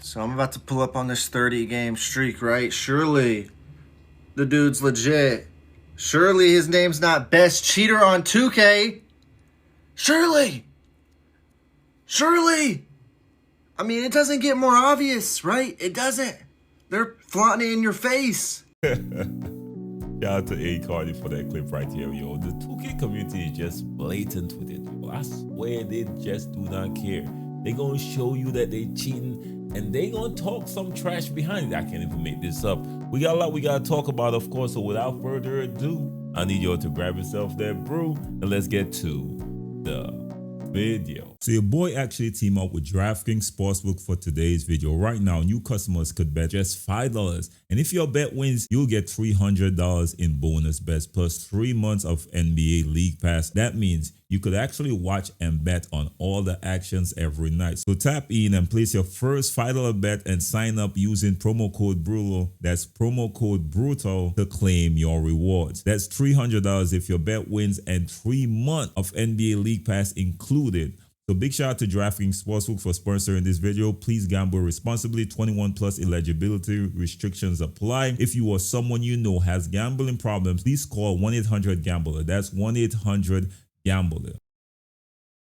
So I'm about to pull up on this 30-game streak, right? Surely the dude's legit. Surely his name's not best cheater on 2K. Surely. I mean, it doesn't get more obvious, right? It doesn't. They're flaunting it in your face. Shout out to A Cardi for that clip right here, yo. The 2K community is just blatant with it, yo. I swear they just do not care. They gonna show you that they cheating, and they gonna talk some trash behind it. I can't even make this up. We got a lot we gotta talk about, of course, so without further ado, I need y'all to grab yourself that brew, and let's get to the video. So your boy actually teamed up with DraftKings Sportsbook for today's video. Right now, new customers could bet just $5, and if your bet wins, you'll get $300 in bonus bets plus 3 months of NBA League Pass. That means you could actually watch and bet on all the actions every night. So tap in and place your first $5 bet and sign up using promo code BRUTAL. That's promo code BRUTAL to claim your rewards. That's $300 if your bet wins and 3 months of NBA League Pass included. So big shout out to DraftKings Sportsbook for sponsoring this video. Please gamble responsibly. 21 plus eligibility restrictions apply. If you or someone you know has gambling problems, please call 1-800-GAMBLER. That's 1-800-GAMBLER.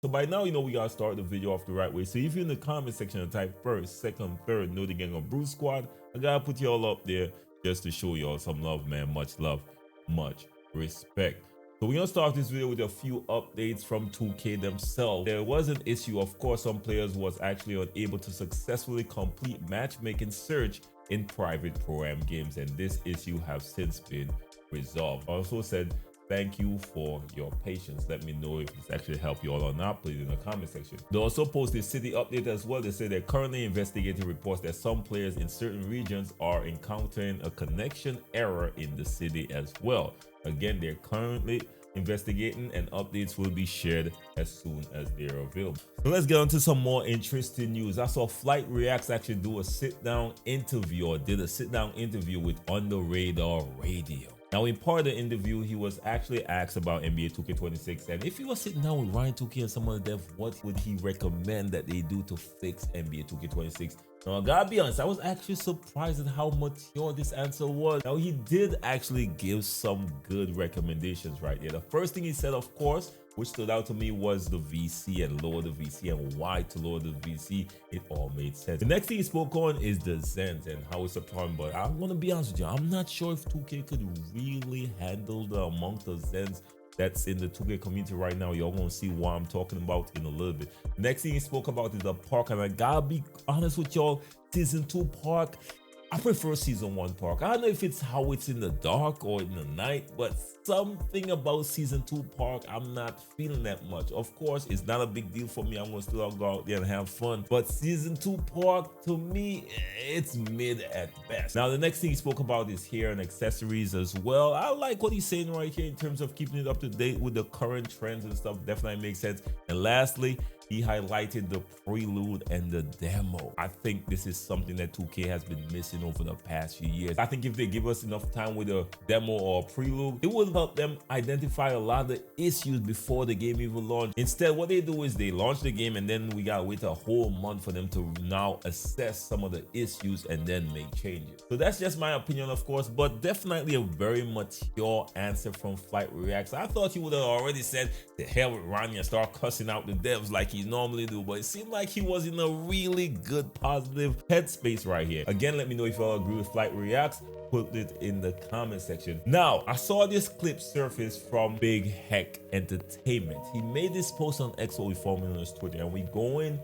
So by now, you know we gotta start the video off the right way. So if you're in the comment section and type first, second, third, know the gang of Brew Squad, I gotta put y'all up there just to show y'all some love, man. Much love, much respect. So we're gonna start this video with a few updates from 2K themselves. There was an issue, of course, some players was actually unable to successfully complete matchmaking search in private pro-am games, and this issue has since been resolved. Also said, thank you for your patience. Let me know if this actually helped you all or not. Put it in the comment section. They also posted city update as well. They say they're currently investigating reports that some players in certain regions are encountering a connection error in the city as well. Again, they're currently investigating, and updates will be shared as soon as they're available. So let's get on to some more interesting news. I saw Flight Reacts actually do a sit-down interview, or did a sit-down interview with On The Radar Radio. Now, in part of the interview, he was actually asked about NBA 2K26, and if he was sitting down with Ryan 2K and some other dev, what would he recommend that they do to fix NBA 2K26? Now, I gotta be honest, I was actually surprised at how mature this answer was. Now, he did actually give some good recommendations right there. The first thing he said, of course, which stood out to me, was the VC and lower the VC, and why to lower the VC. It all made sense. The next thing he spoke on is the Zens and how it's a problem, but I'm gonna be honest with you, I'm not sure if 2K could really handle the amount of Zens that's in the 2K community right now. Y'all gonna see what I'm talking about in a little bit. Next thing he spoke about is the park, and I gotta be honest with y'all, Season 2 park, I prefer Season 1 park. I don't know if it's how it's in the dark or in the night, but something about Season 2 park, I'm not feeling that much. Of course, it's not a big deal for me. I'm gonna still go out there and have fun. But Season 2 park, to me, it's mid at best. Now, the next thing he spoke about is hair and accessories as well. I like what he's saying right here in terms of keeping it up to date with the current trends and stuff. Definitely makes sense. And lastly, he highlighted the prelude and the demo. I think this is something that 2K has been missing over the past few years. I think if they give us enough time with a demo or a prelude, it will help them identify a lot of the issues before the game even launched. Instead, what they do is they launch the game, and then we gotta wait a whole month for them to now assess some of the issues and then make changes. So that's just my opinion, of course, but definitely a very mature answer from Flight Reacts. I thought he would have already said the hell with Ronnie and start cussing out the devs like he normally do, but it seemed like he was in a really good positive headspace right here. Again, let me know if y'all agree with Flight Reacts. Put it in the comment section. Now, I saw this clip surface from Big Heck Entertainment. He made this post on X, what we formed on his Twitter, and we going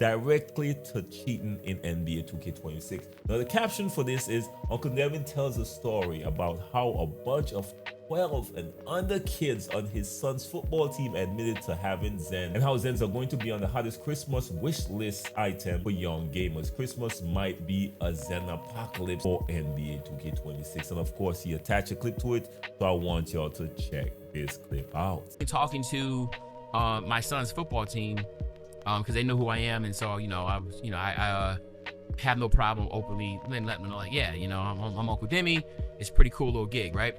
directly to cheating in NBA 2K26. Now, the caption for this is, Uncle Devin tells a story about how a bunch of 12 and under kids on his son's football team admitted to having Zens, and how Zens are going to be on the hottest Christmas wish list item for young gamers. Christmas might be a Zen apocalypse for NBA 2K26. And of course, he attached a clip to it, so I want y'all to check this clip out. Talking to my son's football team, because they know who I am, and so I have no problem openly letting them know, like, yeah, I'm Uncle Demi. It's a pretty cool little gig, right?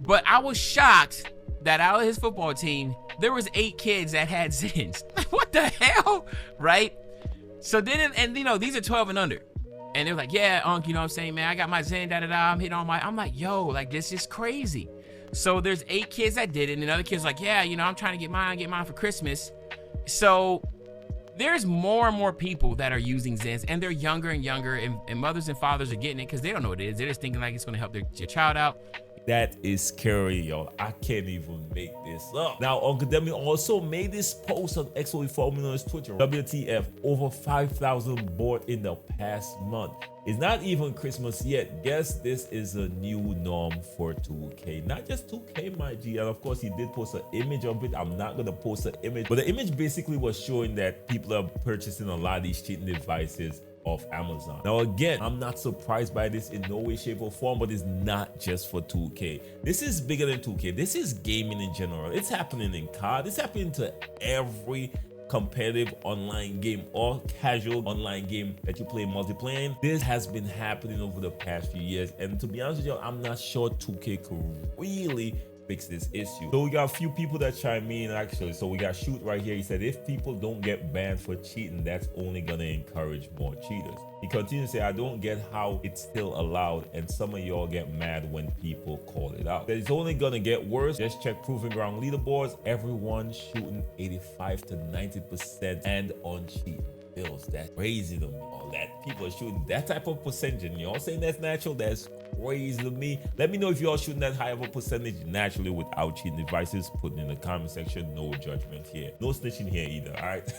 But I was shocked that out of his football team, there was 8 kids that had Zens. What the hell, right? So then, and you know, these are 12 and under. And they're like, yeah, Unc, you know what I'm saying, man? I got my Zen, I'm hitting on I'm like, yo, like, this is crazy. So there's 8 kids that did it, and another kid's like, yeah, you know, I'm trying to get mine for Christmas. So there's more and more people that are using Zens, and they're younger and younger, and mothers and fathers are getting it because they don't know what it is. They're just thinking like it's going to help their child out. That is scary, y'all. I can't even make this up. Now, Uncle Demi also made this post on XO Formula's Twitter. WTF, over 5,000 bought in the past month. It's not even Christmas yet. Guess this is a new norm for 2K. Not just 2K, my G. And of course, he did post an image of it. I'm not going to post an image. But the image basically was showing that people are purchasing a lot of these cheating devices of Amazon. Now again, I'm not surprised by this in no way, shape, or form, but it's not just for 2K. This is bigger than 2K. This is gaming in general. It's happening in COD. It's happening to every competitive online game or casual online game that you play multiplayer. This has been happening over the past few years, and to be honest with you, I'm not sure 2K could really fix this issue. So we got a few people that chime in actually. So we got Shoot right here. He said, if people don't get banned for cheating, that's only gonna encourage more cheaters. He continues to say, I don't get how it's still allowed, and some of y'all get mad when people call it out. That it's only gonna get worse. Just check Proving Ground leaderboards. Everyone shooting 85 to 90% and on cheating bills. That's crazy to me. All that people are shooting that type of percentage, and y'all saying that's natural. That's crazy to me. Let me know if y'all shooting that high of a percentage naturally without cheating devices. Put it in the comment section. No judgment here. No snitching here either. All right.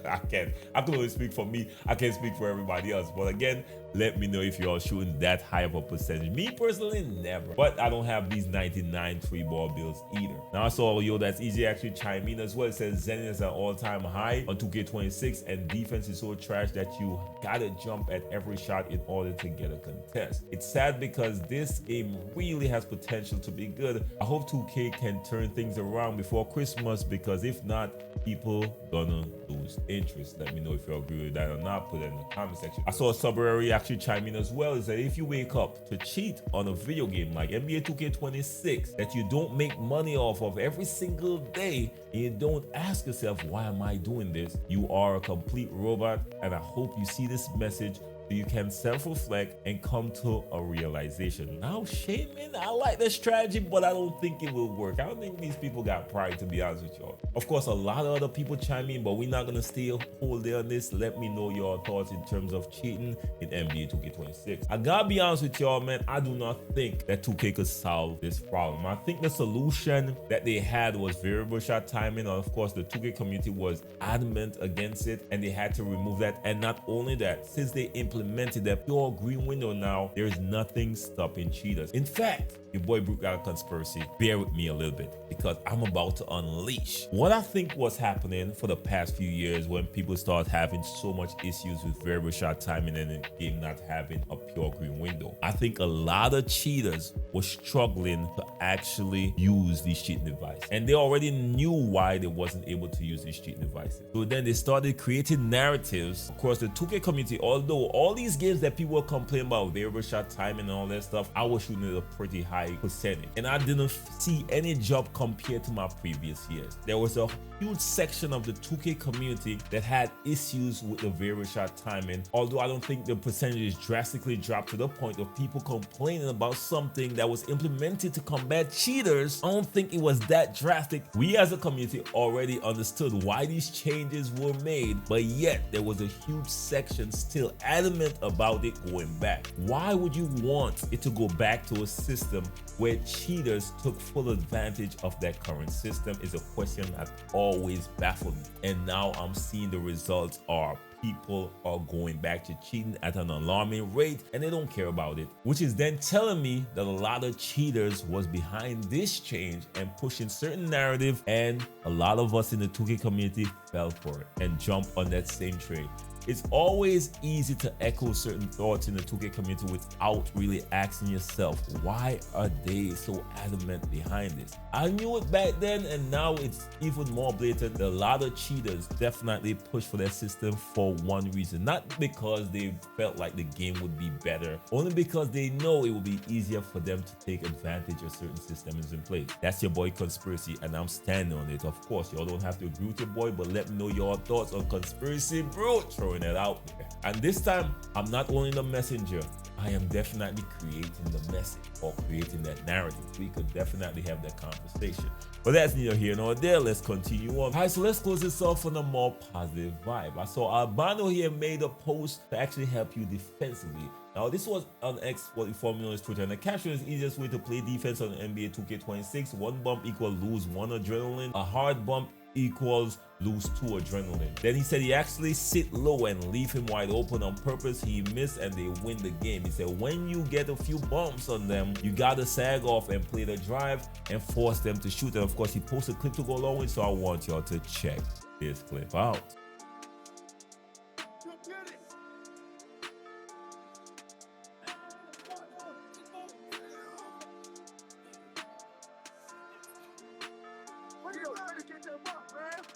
I can only speak for me. I can't speak for everybody else. But again, let me know if y'all shooting that high of a percentage. Me personally, never. But I don't have these 99 3-ball bills either. Now I saw that's easy actually chime in as well. It says Zen is at all-time high on 2K26, and defense is so trash that you gotta jump at every shot in order to get a contest. It's sad because this game really has potential to be good. I hope 2K can turn things around before Christmas, because if not, people gonna lose interest. Let me know if you agree with that or not. Put it in the comment section. I saw a Subarary actually chime in as well. Is that if you wake up to cheat on a video game like NBA 2K26 that you don't make money off of every single day, and you don't ask yourself, why am I doing this? You are a complete robot, and I hope you see this message so you can self-reflect and come to a realization. Now, shaming, I like the strategy, but I don't think it will work. I don't think these people got pride, to be honest with y'all. Of course, a lot of other people chime in, but we're not gonna stay whole day on this. Let me know your thoughts in terms of cheating in NBA 2K26. I gotta be honest with y'all, man, I do not think that 2K could solve this problem. I think the solution that they had was variable shot timing, and of course, the 2K community was adamant against it, and they had to remove that. And not only that, since they implemented that pure green window now, there is nothing stopping cheaters. In fact, your boy Brute got a conspiracy. Bear with me a little bit, because I'm about to unleash what I think was happening for the past few years when people start having so much issues with variable shot timing and the game not having a pure green window. I think a lot of cheaters were struggling to actually use these cheating devices, and they already knew why they wasn't able to use these cheating devices. So then they started creating narratives across the 2K community. Although all these games that people were complaining about variable shot timing and all that stuff, I was shooting at a pretty high percentage, and I didn't see any job compared to my previous years. There was a huge section of the 2K community that had issues with the variable shot timing, although I don't think the percentages drastically dropped to the point of people complaining about something that was implemented to combat cheaters. I don't think it was that drastic. We as a community already understood why these changes were made, but yet there was a huge section still adamant about it going back. Why would you want it to go back to a system where cheaters took full advantage of that current system? Is a question that always baffled me, and now I'm seeing the results are people are going back to cheating at an alarming rate, and they don't care about it, which is then telling me that a lot of cheaters was behind this change and pushing certain narrative, and a lot of us in the 2K community fell for it and jumped on that same train. It's always easy to echo certain thoughts in the 2K community without really asking yourself, why are they so adamant behind this? I knew it back then, and now it's even more blatant. A lot of cheaters definitely push for their system for one reason, not because they felt like the game would be better, only because they know it will be easier for them to take advantage of certain systems in place. That's your boy Conspiracy, and I'm standing on it. Of course, y'all don't have to agree with your boy, but let me know your thoughts on Conspiracy, bro. Throw throwing it out there. And this time, I'm not only the messenger, I am definitely creating the message or creating that narrative. We could definitely have that conversation. But that's neither here nor there. Let's continue on. All right, so let's close this off on a more positive vibe. I saw Albano here made a post to actually help you defensively. Now, this was on X, what we formerly known as Twitter, and the caption is easiest way to play defense on NBA 2K26. One bump equals lose 1 adrenaline. A hard bump equals lose 2 adrenaline. Then he said he actually sit low and leave him wide open on purpose. He missed and they win the game. He said when you get a few bumps on them, you gotta sag off and play the drive and force them to shoot. And of course, he posted a clip to go along with, so I want y'all to check this clip out.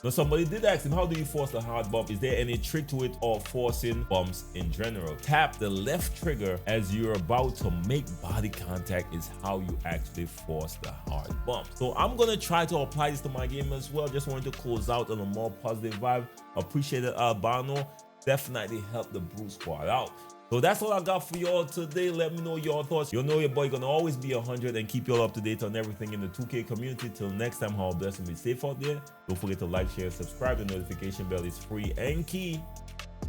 Now, somebody did ask him, how do you force the hard bump? Is there any trick to it or forcing bumps in general? Tap the left trigger as you're about to make body contact is how you actually force the hard bump. So I'm gonna try to apply this to my game as well. Just wanted to close out on a more positive vibe. Appreciate it, Albano. Definitely helped the Brute Squad out. So that's all I got for y'all today. Let me know your thoughts. You know your boy gonna always be 100 and keep y'all up to date on everything in the 2K community. Till next time, how blessed and be safe out there. Don't forget to like, share, subscribe. The notification bell is free and key.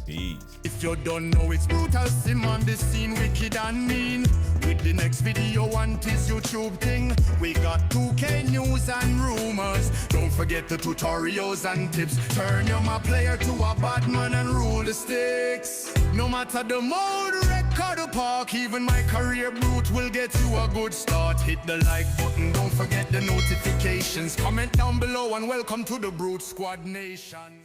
Peace. If you don't know, it's Brutalsim on the scene, wicked and mean. With the next video on this YouTube thing, we got 2K news and rumors. Don't forget the tutorials and tips. Turn your my player to a bad man and rule the sticks. No matter the mode, record or park, even my career Brute will get you a good start. Hit the like button, don't forget the notifications. Comment down below and welcome to the Brute Squad Nation.